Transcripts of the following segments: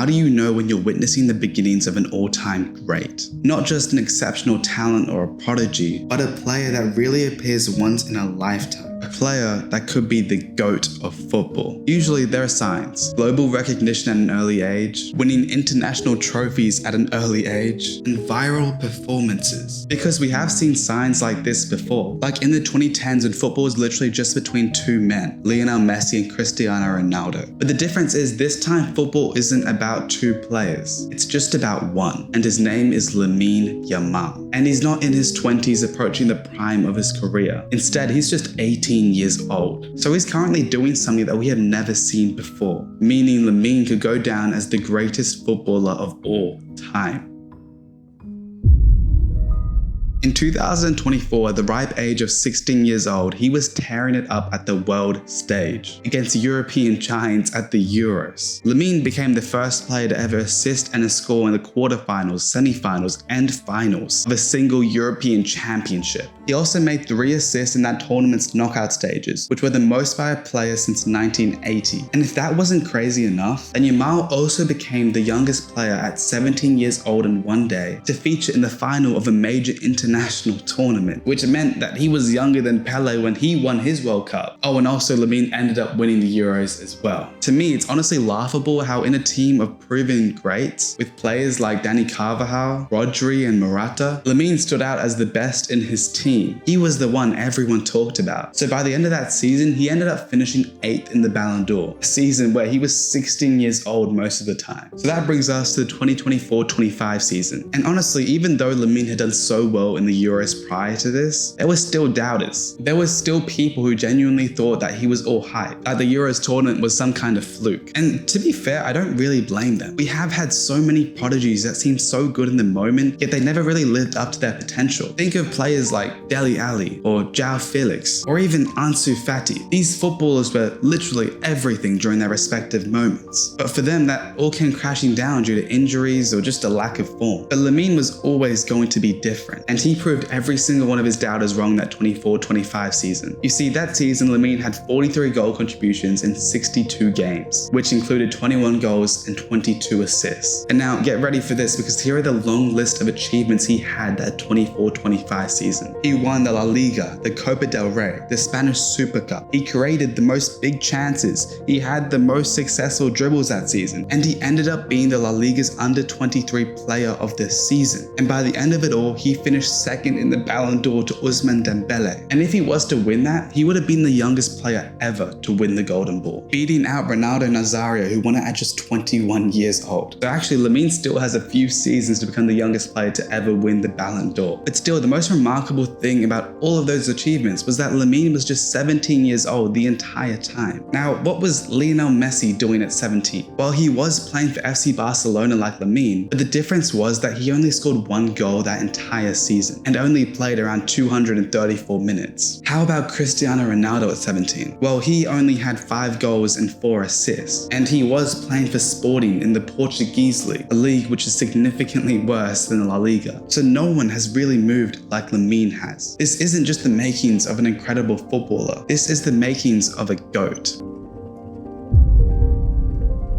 how do you know when you're witnessing the beginnings of an all-time great? Not just an exceptional talent or a prodigy, but a player that really appears once in a lifetime. A player that could be the GOAT of football. Usually there are signs: global recognition at an early age, winning international trophies at an early age, and viral performances. Because we have seen signs like this before. Like in the 2010s when football was literally just between two men, Lionel Messi and Cristiano Ronaldo. But the difference is this time football isn't about two players. It's just about one. And his name is Lamine Yamal. And he's not in his 20s approaching the prime of his career. Instead, he's just 18 years old. So he's currently doing something that we have never seen before, meaning Lamine could go down as the greatest footballer of all time. In 2024, at the ripe age of 16 years old, he was tearing it up at the world stage against European giants at the Euros. Lamine became the first player to ever assist and score in the quarterfinals, semifinals, and finals of a single European championship. He also made 3 assists in that tournament's knockout stages, which were the most by a player since 1980. And if that wasn't crazy enough, then Yamal also became the youngest player at 17 years old in one day to feature in the final of a major international tournament, which meant that he was younger than Pele when he won his World Cup. Oh, and also Lamine ended up winning the Euros as well. To me, it's honestly laughable how in a team of proven greats, with players like Dani Carvajal, Rodri, and Morata, Lamine stood out as the best in his team. He was the one everyone talked about. So by the end of that season, he ended up finishing 8th in the Ballon d'Or, a season where he was 16 years old most of the time. So that brings us to the 2024-25 season. And honestly, even though Lamine had done so well in the Euros prior to this, there were still doubters. There were still people who genuinely thought that he was all hype, that the Euros tournament was some kind of fluke. And to be fair, I don't really blame them. We have had so many prodigies that seem so good in the moment, yet they never really lived up to their potential. Think of players like Dele Alli or João Felix or even Ansu Fati. These footballers were literally everything during their respective moments. But for them, that all came crashing down due to injuries or just a lack of form. But Lamine was always going to be different, and he proved every single one of his doubters wrong that 24-25 season. You see, that season Lamine had 43 goal contributions in 62 games, which included 21 goals and 22 assists. And now get ready for this, because here are the long list of achievements he had that 24-25 season. He won the La Liga, the Copa del Rey, the Spanish Super Cup. He created the most big chances. He had the most successful dribbles that season. And he ended up being the La Liga's under-23 player of the season. And by the end of it all, he finished second in the Ballon d'Or to Ousmane Dembele. And if he was to win that, he would have been the youngest player ever to win the Golden Ball, beating out Ronaldo Nazario, who won it at just 21 years old. So actually, Lamine still has a few seasons to become the youngest player to ever win the Ballon d'Or. But still, the most remarkable thing about all of those achievements was that Lamine was just 17 years old the entire time. Now, what was Lionel Messi doing at 17? Well, he was playing for FC Barcelona like Lamine, but the difference was that he only scored 1 goal that entire season and only played around 234 minutes. How about Cristiano Ronaldo at 17? Well, he only had 5 goals and 4 assists, and he was playing for Sporting in the Portuguese league, a league which is significantly worse than La Liga. So no one has really moved like Lamine has. This isn't just the makings of an incredible footballer, this is the makings of a GOAT.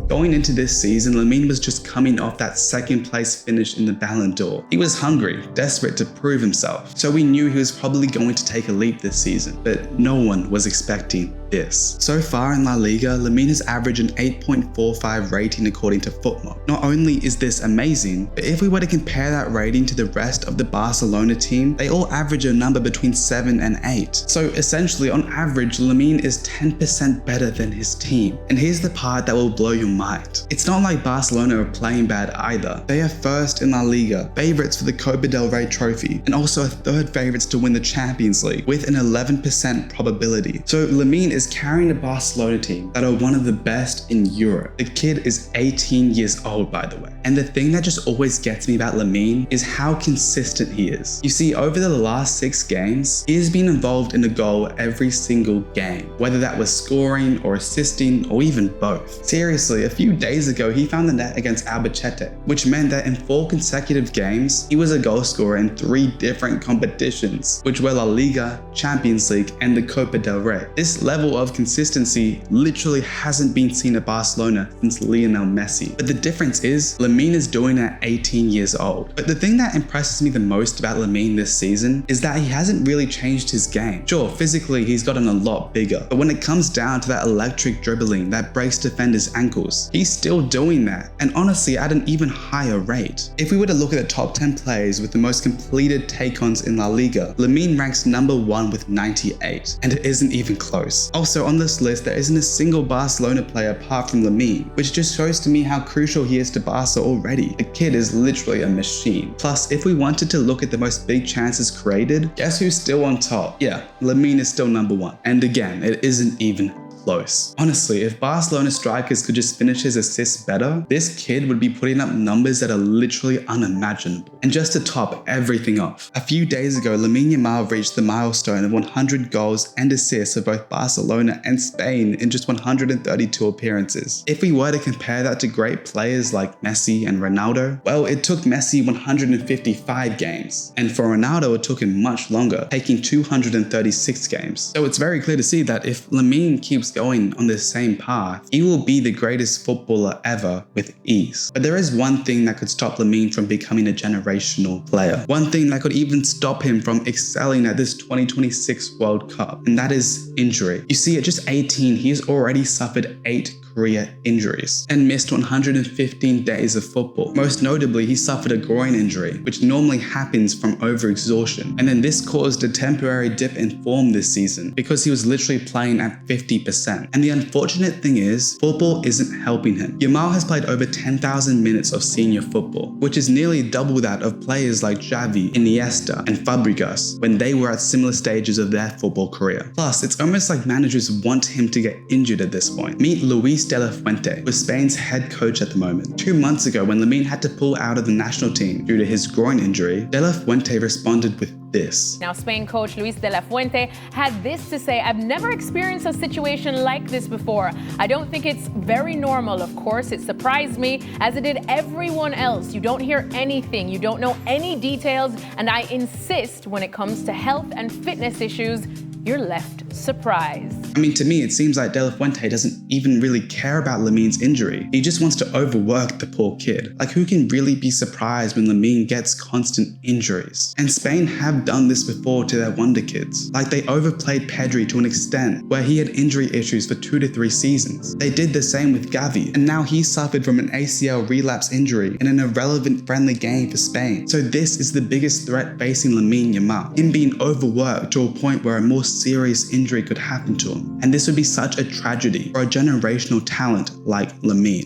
Going into this season, Lamine was just coming off that 2nd place finish in the Ballon d'Or. He was hungry, desperate to prove himself, so we knew he was probably going to take a leap this season, but no one was expecting this. So far in La Liga, Lamine has averaged an 8.45 rating according to Footmob. Not only is this amazing, but if we were to compare that rating to the rest of the Barcelona team, they all average a number between 7 and 8. So essentially, on average, Lamine is 10% better than his team. And here's the part that will blow your mind. It's not like Barcelona are playing bad either. They are first in La Liga, favourites for the Copa del Rey trophy, and also 3rd favourites to win the Champions League with an 11% probability. So Lamine is carrying a Barcelona team that are one of the best in Europe. The kid is 18 years old, by the way. And the thing that just always gets me about Lamine is how consistent he is. You see, over the last 6 games, he has been involved in a goal every single game, whether that was scoring or assisting or even both. Seriously, a few days ago he found the net against Albacete, which meant that in 4 consecutive games, he was a goal scorer in 3 different competitions, which were La Liga, Champions League, and the Copa del Rey. This level of consistency literally hasn't been seen at Barcelona since Lionel Messi. But the difference is, Lamine is doing it at 18 years old. But the thing that impresses me the most about Lamine this season is that he hasn't really changed his game. Sure, physically he's gotten a lot bigger, but when it comes down to that electric dribbling that breaks defenders' ankles, he's still doing that, and honestly at an even higher rate. If we were to look at the top 10 players with the most completed take-ons in La Liga, Lamine ranks number 1 with 98, and it isn't even close. Also on this list, there isn't a single Barcelona player apart from Lamine, which just shows to me how crucial he is to Barca already. The kid is literally a machine. Plus, if we wanted to look at the most big chances created, guess who's still on top? Yeah, Lamine is still number 1. And again, it isn't even close. Honestly, if Barcelona strikers could just finish his assists better, this kid would be putting up numbers that are literally unimaginable. And just to top everything off, a few days ago, Lamine Yamal reached the milestone of 100 goals and assists for both Barcelona and Spain in just 132 appearances. If we were to compare that to great players like Messi and Ronaldo, well, it took Messi 155 games, and for Ronaldo it took him much longer, taking 236 games. So it's very clear to see that if Lamine keeps going on this same path, he will be the greatest footballer ever with ease. But there is one thing that could stop Lamine from becoming a generational player. One thing that could even stop him from excelling at this 2026 World Cup, and that is injury. You see, at just 18, he has already suffered 8 career injuries and missed 115 days of football. Most notably, he suffered a groin injury, which normally happens from overexhaustion. And then this caused a temporary dip in form this season because he was literally playing at 50%. And the unfortunate thing is, football isn't helping him. Yamal has played over 10,000 minutes of senior football, which is nearly double that of players like Xavi, Iniesta, and Fabregas when they were at similar stages of their football career. Plus, it's almost like managers want him to get injured at this point. Meet Luis de la Fuente, who is Spain's head coach at the moment. 2 months ago, when Lamine had to pull out of the national team due to his groin injury, de la Fuente responded with this. Now, Spain coach Luis de la Fuente had this to say: "I've never experienced a situation like this before. I don't think it's very normal. Of course, it surprised me, as it did everyone else. You don't hear anything, you don't know any details, and I insist when it comes to health and fitness issues, you're left surprised." I mean, to me, it seems like De La Fuente doesn't even really care about Lamine's injury. He just wants to overwork the poor kid. Like, who can really be surprised when Lamine gets constant injuries? And Spain have done this before to their wonder kids. Like, they overplayed Pedri to an extent where he had injury issues for 2 to 3 seasons. They did the same with Gavi, and now he suffered from an ACL relapse injury in an irrelevant friendly game for Spain. So this is the biggest threat facing Lamine Yamal, him being overworked to a point where a more serious injury could happen to him. And this would be such a tragedy for a generational talent like Lamine.